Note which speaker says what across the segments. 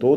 Speaker 1: 2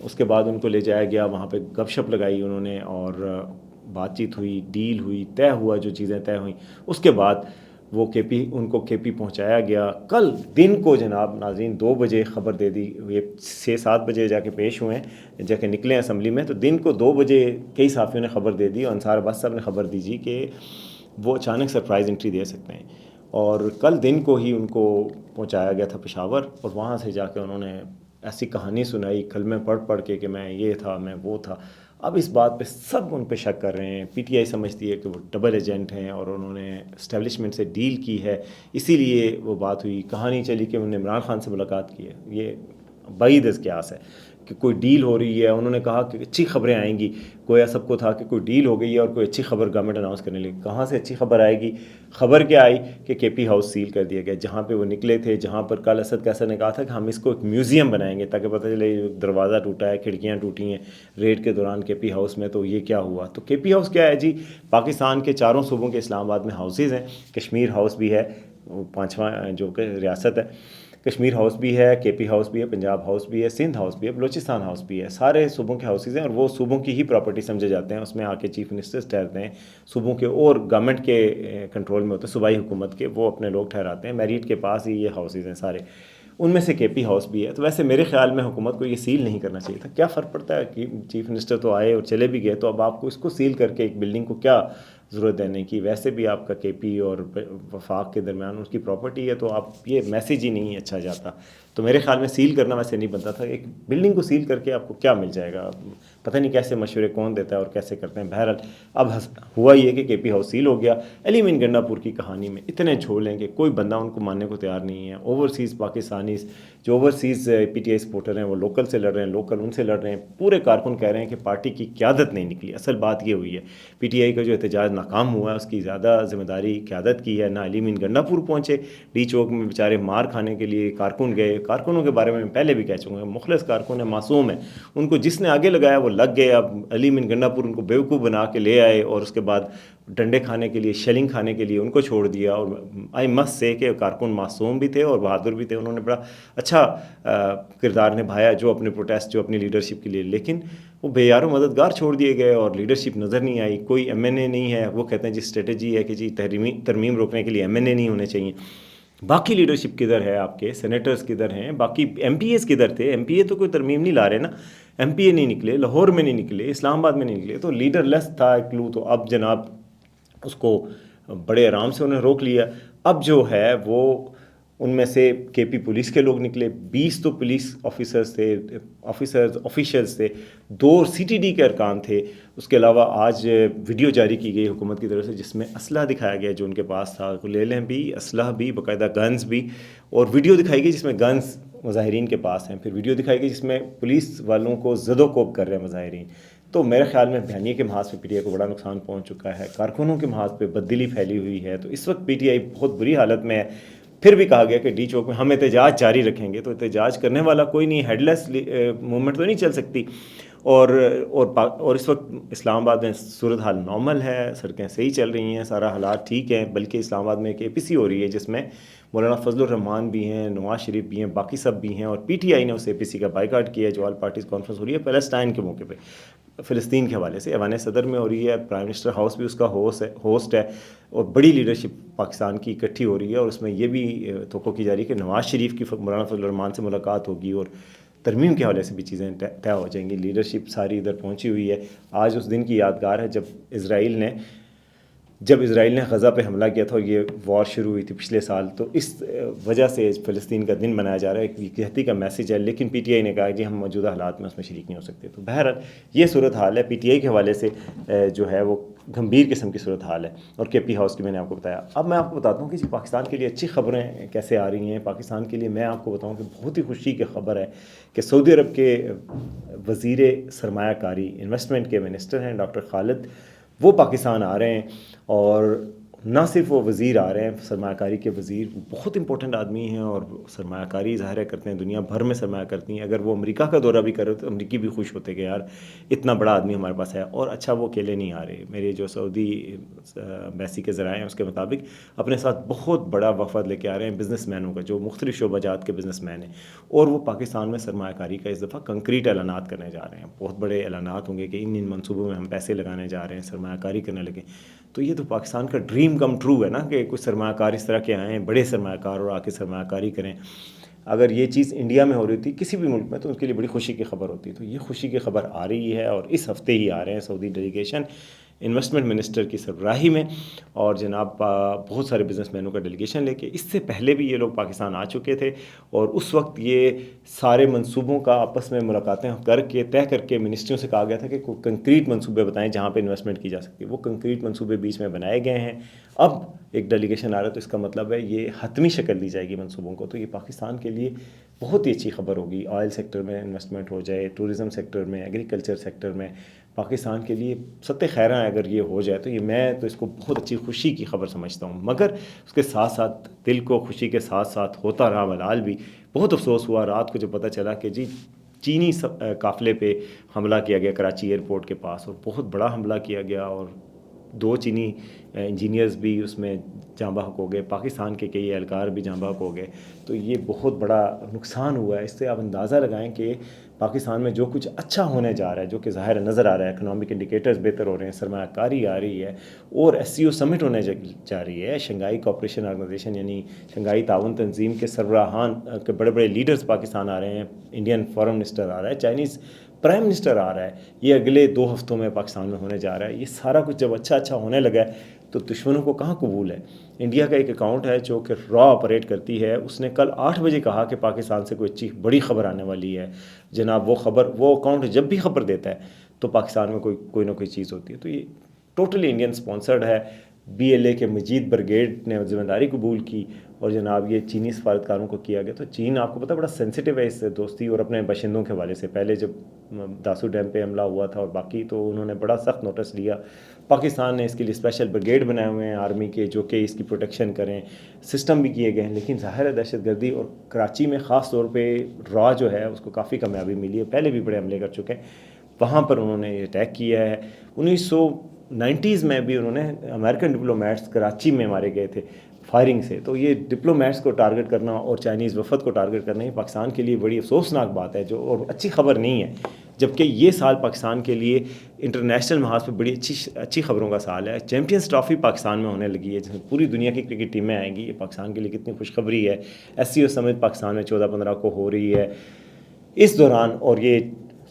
Speaker 1: اس کے بعد ان کو لے جایا گیا، وہاں پہ گپ شپ لگائی انہوں نے اور بات چیت ہوئی، ڈیل ہوئی، طے ہوا جو چیزیں طے ہوئیں. اس کے بعد وہ ان کو کے پی پہنچایا گیا. کل دن کو جناب ناظرین 2 بجے خبر دے دی، یہ 6-7 بجے جا کے پیش ہوئے ہیں، جا کے نکلے ہیں اسمبلی میں، تو دن کو 2 بجے کئی صحافیوں نے خبر دے دی اور انصار عباس صاحب نے خبر دی جی کہ وہ اچانک سرپرائز انٹری دے سکتے ہیں. اور کل دن کو ہی ان کو پہنچایا گیا تھا پشاور، اور وہاں سے جا کے انہوں نے ایسی کہانی سنائی کلمے پڑھ کے کہ میں یہ تھا، میں وہ تھا. اب اس بات پہ سب ان پہ شک کر رہے ہیں. پی ٹی آئی سمجھتی ہے کہ وہ ڈبل ایجنٹ ہیں اور انہوں نے اسٹیبلشمنٹ سے ڈیل کی ہے، اسی لیے وہ بات ہوئی. کہانی چلی کہ انہوں نے عمران خان سے ملاقات کی ہے. یہ بعید از قیاس ہے کہ کوئی ڈیل ہو رہی ہے. انہوں نے کہا کہ اچھی خبریں آئیں گی، گویا سب کو تھا کہ کوئی ڈیل ہو گئی ہے اور کوئی اچھی خبر گورنمنٹ اناؤنس کرنے لگی. کہاں سے اچھی خبر آئے گی؟ خبر کیا آئی کہ کے پی ہاؤس سیل کر دیا گیا، جہاں پہ وہ نکلے تھے، جہاں پر کل اسد کیسر نے کہا تھا کہ ہم اس کو ایک میوزیم بنائیں گے تاکہ پتہ چلے دروازہ ٹوٹا ہے، کھڑکیاں ٹوٹی ہیں ریڈ کے دوران کے پی ہاؤس میں. تو یہ کیا ہوا؟ تو کے پی ہاؤس کیا ہے جی؟ پاکستان کے 4 صوبوں کے اسلام آباد میں ہاؤسز ہیں. کشمیر ہاؤس بھی ہے، 5واں جو کہ ریاست ہے، کشمیر ہاؤس بھی ہے، کے پی ہاؤس بھی ہے، پنجاب ہاؤس بھی ہے، سندھ ہاؤس بھی ہے، بلوچستان ہاؤس بھی ہے. سارے صوبوں کے ہاؤسز ہیں اور وہ صوبوں کی ہی پراپرٹی سمجھے جاتے ہیں. اس میں آ کے چیف منسٹرز ٹھہرتے ہیں، صوبوں کے اور گورنمنٹ کے کنٹرول میں ہوتے ہیں، صوبائی حکومت کے، وہ اپنے لوگ ٹھہراتے ہیں. میریٹ کے پاس ہی یہ ہاؤسز ہیں سارے، ان میں سے کے پی ہاؤس بھی ہے. تو ویسے میرے خیال میں حکومت کو یہ سیل نہیں کرنا چاہیے تھا. کیا فرق پڑتا ہے کہ چیف منسٹر تو آئے اور چلے بھی گئے، تو اب آپ کو اس کو سیل کر کے ایک بلڈنگ کو کیا ضرورت دینے کی؟ ویسے بھی آپ کا کے پی اور وفاق کے درمیان اس کی پراپرٹی ہے، تو آپ یہ میسیج ہی نہیں اچھا جاتا. تو میرے خیال میں سیل کرنا ویسے نہیں بنتا تھا. ایک بلڈنگ کو سیل کر کے آپ کو کیا مل جائے گا؟ پتہ نہیں کیسے مشورے کون دیتا ہے اور کیسے کرتے ہیں. بہرحال اب ہوا یہ کہ کے پی ہاؤس سیل ہو گیا. علی مین گنڈا پور کی کہانی میں اتنے جھول ہیں کہ کوئی بندہ ان کو ماننے کو تیار نہیں ہے. اوورسیز پاکستانیز جو overseas P T I supporter ہیں وہ لوکل سے لڑ رہے ہیں، لوکل ان سے لڑ رہے ہیں. پورے کارکن کہہ رہے ہیں کہ پارٹی کی قیادت نہیں نکلی. اصل بات یہ ہوئی ہے، پی ٹی آئی کا جو احتجاج ناکام ہوا ہے اس کی زیادہ ذمہ داری قیادت کی ہے. نہ علی مین گنڈا پور پہنچے، ڈی چوک میں بیچارے مار کھانے کے لیے کارکن گئے. کارکنوں کے بارے میں پہلے بھی کہہ چکا ہوں، مخلص کارکن ہیں، معصوم ہیں، ان کو جس نے آگے لگایا وہ لگ گئے. اب علی مین گنڈا پور ان کو بیوقوف بنا کے لے آئے اور اس کے بعد ڈنڈے کھانے کے لیے، شیلنگ کھانے کے لیے ان کو چھوڑ دیا. اور آئی مسٹ سے کہ کارکن معصوم بھی تھے اور بہادر بھی تھے. انہوں نے بڑا اچھا کردار نبھایا جو اپنے پروٹیسٹ، جو اپنی لیڈرشپ کے لیے، لیکن وہ بے یار و مددگار چھوڑ دیے گئے اور لیڈرشپ نظر نہیں آئی. کوئی ایم این اے نہیں ہے. وہ کہتے ہیں جی اسٹریٹجی ہے کہ جی ترمیم روکنے کے لیے ایم این اے نہیں ہونے چاہیے. باقی لیڈرشپ کدھر ہے؟ آپ کے سینیٹرز کدھر ہیں؟ باقی ایم پی ایز کدھر تھے؟ ایم پی اے تو کوئی ترمیم نہیں لا رہے نا. ایم پی اے نہیں نکلے، لاہور میں نہیں نکلے، اسلام آباد میں نہیں نکلے. تو لیڈر لیس تھا ایک کلو. تو اب جناب اس کو بڑے آرام سے انہوں نے روک لیا. اب جو ہے وہ ان میں سے کے پی پولیس کے لوگ نکلے، 20 تو پولیس آفیسرز تھے، آفیشلز تھے، 2 سی ٹی ڈی کے ارکان تھے. اس کے علاوہ آج ویڈیو جاری کی گئی حکومت کی طرف سے جس میں اسلحہ دکھایا گیا جو ان کے پاس تھا، لیلیں بھی، اسلحہ بھی، باقاعدہ گنز بھی، اور ویڈیو دکھائی گئی جس میں گنز مظاہرین کے پاس ہیں. پھر ویڈیو دکھائی گئی جس میں پولیس والوں کو زد و کوب کر رہے ہیں مظاہرین. تو میرے خیال میں بیانیے کے محاذ پہ پی ٹی آئی کو بڑا نقصان پہنچ چکا ہے، کارکنوں کے محاذ پہ بددلی پھیلی ہوئی ہے. تو اس وقت پی ٹی آئی بہت بری حالت میں ہے. پھر بھی کہا گیا کہ ڈی چوک میں ہم احتجاج جاری رکھیں گے. تو احتجاج کرنے والا کوئی نہیں، ہیڈ لیس موومنٹ تو نہیں چل سکتی. اور اس وقت اسلام آباد میں صورتحال نارمل ہے، سڑکیں صحیح چل رہی ہیں، سارا حالات ٹھیک ہیں. بلکہ اسلام آباد میں ایک اے پی سی ہو رہی ہے جس میں مولانا فضل الرحمان بھی ہیں، نواز شریف بھی ہیں، باقی سب بھی ہیں. اور پی ٹی آئی نے اس اے پی سی کا بائیکاٹ کیا ہے جو آل پارٹیز کانفرنس ہو رہی ہے پیلسٹائن کے موقع پہ، فلسطین کے حوالے سے. ایوان صدر میں ہو رہی ہے، پرائم منسٹر ہاؤس بھی اس کا ہوسٹ ہے، اور بڑی لیڈرشپ پاکستان کی اکٹھی ہو رہی ہے. اور اس میں یہ بھی توقع کی جا رہی ہے کہ نواز شریف کی مولانا فضل الرحمان سے ملاقات ہوگی اور ترمیم کے حوالے سے بھی چیزیں طے ہو جائیں گی. لیڈرشپ ساری ادھر پہنچی ہوئی ہے. آج اس دن کی یادگار ہے جب اسرائیل نے غزہ پہ حملہ کیا تھا. یہ وار شروع ہوئی تھی پچھلے سال، تو اس وجہ سے فلسطین کا دن منایا جا رہا ہے. ایک یکجہتی کا میسیج ہے. لیکن پی ٹی آئی نے کہا کہ ہم موجودہ حالات میں اس میں شریک نہیں ہو سکتے. تو بہرحال یہ صورتحال ہے. پی ٹی آئی کے حوالے سے جو ہے وہ گھمبیر قسم کی صورتحال ہے. اور کے پی ہاؤس کی میں نے آپ کو بتایا. اب میں آپ کو بتاتا ہوں کہ پاکستان کے لیے اچھی خبریں کیسے آ رہی ہیں. پاکستان کے لیے میں آپ کو بتاؤں کہ بہت ہی خوشی کی خبر ہے کہ سعودی عرب کے وزیر سرمایہ کاری انویسٹمنٹ کے منسٹر ہیں ڈاکٹر خالد، وہ پاکستان آ رہے ہیں. اور نہ صرف وہ وزیر آ رہے ہیں سرمایہ کاری کے وزیر، وہ بہت امپورٹنٹ آدمی ہیں اور سرمایہ کاری ظاہر ہے کرتے ہیں، دنیا بھر میں سرمایہ کرتی ہیں. اگر وہ امریکہ کا دورہ بھی کر رہے تو امریکی بھی خوش ہوتے کہ یار اتنا بڑا آدمی ہمارے پاس ہے. اور اچھا وہ اکیلے نہیں آ رہے، میرے جو سعودی ایمبیسی کے ذرائع ہیں اس کے مطابق اپنے ساتھ بہت بڑا وفد لے کے آ رہے ہیں بزنس مینوں کا، جو مختلف شعبہ جات کے بزنس مین ہیں، اور وہ پاکستان میں سرمایہ کاری کا اس دفعہ کنکریٹ اعلانات کرنے جا رہے ہیں. بہت بڑے اعلانات ہوں گے کہ ان منصوبوں میں ہم پیسے لگانے جا رہے ہیں، سرمایہ کاری کرنے لگے. تو یہ تو پاکستان کا ڈریم کم ٹرو ہے نا کہ کچھ سرمایہ کار اس طرح کے آئیں، بڑے سرمایہ کار اور آ کے سرمایہ کاری کریں. اگر یہ چیز انڈیا میں ہو رہی تھی کسی بھی ملک میں تو ان کے لیے بڑی خوشی کی خبر ہوتی. تو یہ خوشی کی خبر آ رہی ہے اور اس ہفتے ہی آ رہے ہیں سعودی ڈیلیگیشن انویسٹمنٹ منسٹر کی سربراہی میں، اور جناب بہت سارے بزنس مینوں کا ڈیلیگیشن لے کے. اس سے پہلے بھی یہ لوگ پاکستان آ چکے تھے اور اس وقت یہ سارے منصوبوں کا آپس میں ملاقاتیں کر کے طے کر کے منسٹریوں سے کہا گیا تھا کہ کوئی کنکریٹ منصوبے بتائیں جہاں پہ انویسٹمنٹ کی جا سکتی ہے. وہ کنکریٹ منصوبے بیچ میں بنائے گئے ہیں. اب ایک ڈیلیگیشن آ رہا ہے تو اس کا مطلب ہے یہ حتمی شکل دی جائے گی منصوبوں کو. تو یہ پاکستان کے لیے بہت ہی اچھی خبر ہوگی. آئل سیکٹر میں انویسٹمنٹ ہو جائے، ٹورزم سیکٹر میں، ایگریکلچر سیکٹر میں، پاکستان کے لیے ست خیراں اگر یہ ہو جائے تو یہ میں تو اس کو بہت اچھی خوشی کی خبر سمجھتا ہوں. مگر اس کے ساتھ ساتھ دل کو خوشی کے ساتھ ساتھ ہوتا رہا ملال بھی. بہت افسوس ہوا رات کو جب پتہ چلا کہ جی چینی قافلے پہ حملہ کیا گیا کراچی ایئرپورٹ کے پاس، اور بہت بڑا حملہ کیا گیا اور 2 چینی انجینئرز بھی اس میں جاں بحق ہو گئے، پاکستان کے کئی اہلکار بھی جاں بحق ہو گئے. تو یہ بہت بڑا نقصان ہوا ہے. اس سے آپ اندازہ لگائیں کہ پاکستان میں جو کچھ اچھا ہونے جا رہا ہے، جو کہ ظاہر نظر آ رہا ہے، اکنامک انڈیکیٹرز بہتر ہو رہے ہیں، سرمایہ کاری آ رہی ہے، اور SCO سمٹ ہونے جا رہی ہے. شنگھائی کوآپریشن آرگنائزیشن یعنی شنگھائی تعاون تنظیم کے سربراہان کے بڑے بڑے لیڈرز پاکستان آ رہے ہیں. انڈین فارن منسٹر آ رہا ہے، چائنیز پرائم منسٹر آ رہا ہے. یہ اگلے 2 ہفتوں میں پاکستان میں ہونے جا رہا ہے. یہ سارا کچھ جب اچھا ہونے لگا ہے تو دشمنوں کو کہاں قبول ہے. انڈیا کا ایک اکاؤنٹ ہے جو کہ را آپریٹ کرتی ہے، اس نے کل 8 بجے کہا کہ پاکستان سے کوئی اچھی بڑی خبر آنے والی ہے. جناب وہ اکاؤنٹ جب بھی خبر دیتا ہے تو پاکستان میں کوئی نہ کوئی چیز ہوتی ہے. تو یہ ٹوٹلی انڈین سپانسرڈ ہے. BLA کے مجید برگیڈ نے ذمہ داری قبول کی اور جناب یہ چینی سفارتکاروں کو کیا گیا. تو چین آپ کو پتہ بڑا سینسٹیو ہے اس دوستی اور اپنے باشندوں کے حوالے سے. پہلے جب داسو ڈیم پہ حملہ ہوا تھا اور باقی تو انہوں نے بڑا سخت نوٹس لیا. پاکستان نے اس کے لیے اسپیشل بریگیڈ بنائے ہوئے ہیں آرمی کے جو کہ اس کی پروٹیکشن کریں، سسٹم بھی کیے گئے ہیں. لیکن ظاہر ہے دہشت گردی اور کراچی میں خاص طور پہ را جو ہے اس کو کافی کامیابی ملی ہے. پہلے بھی بڑے حملے کر چکے ہیں، وہاں پر انہوں نے یہ اٹیک کیا ہے. 1990s میں بھی انہوں نے امریکن ڈپلومیٹس کراچی میں مارے گئے تھے فائرنگ سے. تو یہ ڈپلومیٹس کو ٹارگٹ کرنا اور چائنیز وفد کو ٹارگٹ کرنا یہ پاکستان کے لیے بڑی افسوسناک بات ہے، جو اور اچھی خبر نہیں ہے. جبکہ یہ سال پاکستان کے لیے انٹرنیشنل محاذ پہ بڑی اچھی خبروں کا سال ہے. چیمپئنز ٹرافی پاکستان میں ہونے لگی ہے جس میں پوری دنیا کی کرکٹ ٹیمیں آئیں گی. یہ پاکستان کے لیے کتنی خوشخبری ہے. SCO سمٹ پاکستان میں 14-15 کو ہو رہی ہے اس دوران، اور یہ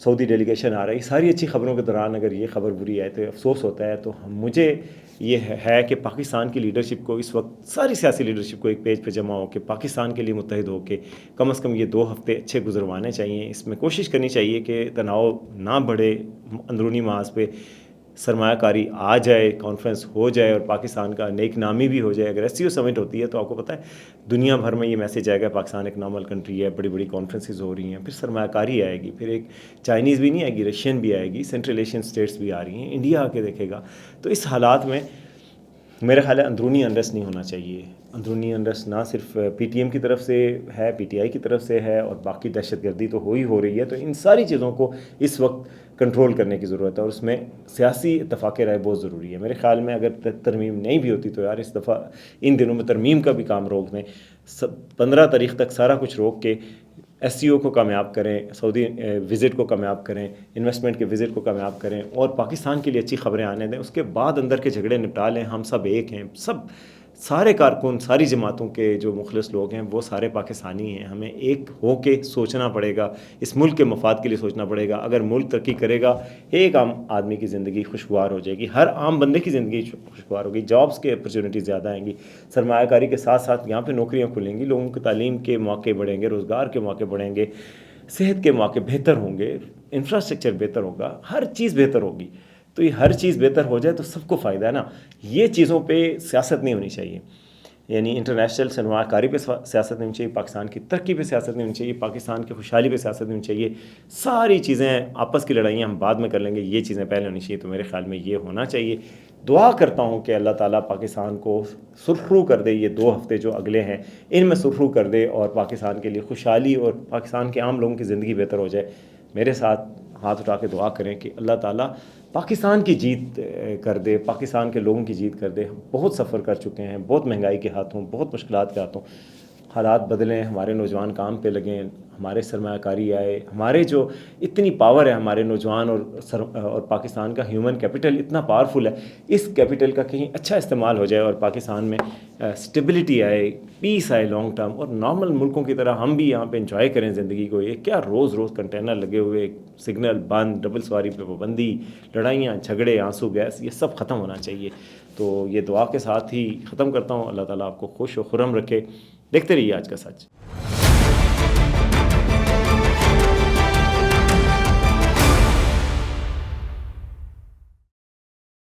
Speaker 1: سعودی ڈیلیگیشن آ رہا ہے. ساری اچھی خبروں کے دوران اگر یہ خبر بری آئے تو افسوس ہوتا ہے. تو مجھے یہ ہے کہ پاکستان کی لیڈرشپ کو اس وقت، ساری سیاسی لیڈرشپ کو ایک پیج پہ جمع ہو کے پاکستان کے لیے متحد ہو کے کم از کم یہ 2 ہفتے اچھے گزروانے چاہیے. اس میں کوشش کرنی چاہیے کہ تناؤ نہ بڑھے، اندرونی محاذ پہ سرمایہ کاری آ جائے، کانفرنس ہو جائے اور پاکستان کا نیک نامی بھی ہو جائے. اگر SCO سمٹ ہوتی ہے تو آپ کو پتہ ہے دنیا بھر میں یہ میسج آئے گا پاکستان ایک نارمل کنٹری ہے، بڑی بڑی کانفرنسز ہو رہی ہیں، پھر سرمایہ کاری آئے گی، پھر ایک چائنیز بھی نہیں آئے گی، رشین بھی آئے گی، سینٹرل ایشین اسٹیٹس بھی آ رہی ہیں، انڈیا آ کے دیکھے گا. تو اس حالات میں میرا خیال ہے اندرونی انرس نہیں ہونا چاہیے. اندرونی انرس نہ صرف PTM کی طرف سے ہے، PTI کی طرف سے ہے، اور باقی دہشت گردی تو ہو رہی ہے. تو ان ساری چیزوں کو اس وقت کنٹرول کرنے کی ضرورت ہے اور اس میں سیاسی اتفاق رائے بہت ضروری ہے. میرے خیال میں اگر ترمیم نہیں بھی ہوتی تو یار اس دفعہ ان دنوں میں ترمیم کا بھی کام روک دیں. 15 تاریخ تک سارا کچھ روک کے SCO کو کامیاب کریں، سعودی وزٹ کو کامیاب کریں، انویسٹمنٹ کے وزٹ کو کامیاب کریں اور پاکستان کے لیے اچھی خبریں آنے دیں. اس کے بعد اندر کے جھگڑے نپٹا لیں. ہم سب ایک ہیں، سارے کارکن، ساری جماعتوں کے جو مخلص لوگ ہیں وہ سارے پاکستانی ہیں. ہمیں ایک ہو کے سوچنا پڑے گا، اس ملک کے مفاد کے لیے سوچنا پڑے گا. اگر ملک ترقی کرے گا ایک عام آدمی کی زندگی خوشگوار ہو جائے گی، ہر عام بندے کی زندگی خوشگوار ہوگی، جابس کے اپرچونیٹی زیادہ آئیں گی، سرمایہ کاری کے ساتھ ساتھ یہاں پہ نوکریاں کھلیں گی، لوگوں کی تعلیم کے موقع بڑھیں گے، روزگار کے موقع بڑھیں گے، صحت کے موقع بہتر ہوں گے، انفراسٹرکچر بہتر ہوگا، ہر چیز بہتر ہوگی. تو یہ ہر چیز بہتر ہو جائے تو سب کو فائدہ ہے نا. یہ چیزوں پہ سیاست نہیں ہونی چاہیے. یعنی انٹرنیشنل سرمایہ کاری پہ سیاست نہیں ہونی چاہیے، پاکستان کی ترقی پہ سیاست نہیں ہونی چاہیے، پاکستان کی خوشحالی پہ سیاست نہیں ہونی چاہیے. ساری چیزیں آپس کی لڑائیاں ہم بعد میں کر لیں گے، یہ چیزیں پہلے ہونی چاہیے. تو میرے خیال میں یہ ہونا چاہیے. دعا کرتا ہوں کہ اللہ تعالیٰ پاکستان کو سرخرو کر دے، یہ 2 ہفتے جو اگلے ہیں ان میں سرخرو کر دے، اور پاکستان کے لیے خوشحالی اور پاکستان کے عام لوگوں کی زندگی بہتر ہو جائے. میرے ساتھ ہاتھ اٹھا کے دعا کریں کہ اللہ تعالیٰ پاکستان کی جیت کر دے، پاکستان کے لوگوں کی جیت کر دے. بہت سفر کر چکے ہیں، بہت مہنگائی کے ہاتھوں، بہت مشکلات کے ہاتھوں. حالات بدلیں، ہمارے نوجوان کام پہ لگیں، ہمارے سرمایہ کاری آئے، ہمارے جو اتنی پاور ہے ہمارے نوجوان اور پاکستان کا ہیومن کیپٹل اتنا پاورفل ہے، اس کیپٹل کا کہیں اچھا استعمال ہو جائے اور پاکستان میں اسٹیبلٹی آئے، پیس آئے لانگ ٹرم، اور نارمل ملکوں کی طرح ہم بھی یہاں پہ انجوائے کریں زندگی کو. یہ کیا روز روز کنٹینر لگے ہوئے، سگنل بند، ڈبل سواری پہ پابندی، لڑائیاں جھگڑے، آنسو گیس، یہ سب ختم ہونا چاہیے. تو یہ دعا کے ساتھ ہی ختم کرتا ہوں. اللہ تعالیٰ آپ کو خوش و خرم رکھے. دیکھتے رہیے آج کا سچ.